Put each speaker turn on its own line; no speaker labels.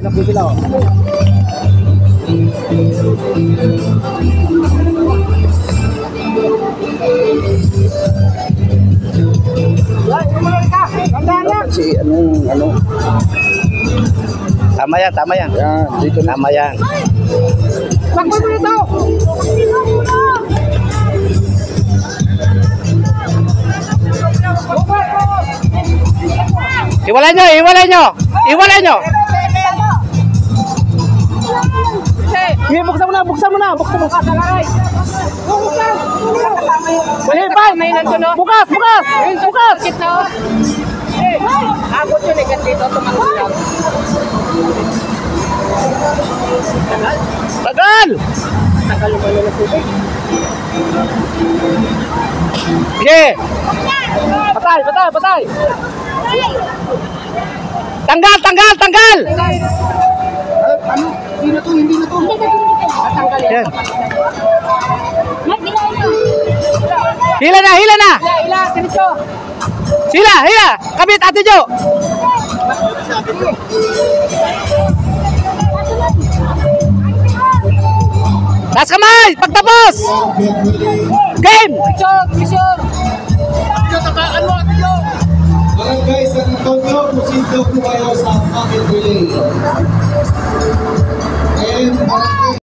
Ay na po sila oh.
Si ano.
Tama yan.
Yan, dito na.
Tama yan.
Sakbo mo dito.
Iwalay nyo.
Sige, buksan mo na. Sige, bye. Bukas.
Abot yun eh, dito tumakot.
Tagal!
Tagal naman na tubig.
Sige!
Patay.
Tanggal!
Ano? Hindi na to.
Tatanggalin.
Yan. Hila na!
Ila, diretso.
Hila! Kabit, Ate Jo! Taas kamay! Pagtapos! Game!
Picture.
Barangay San Antonio, proceed po kayo sa pocket relay. And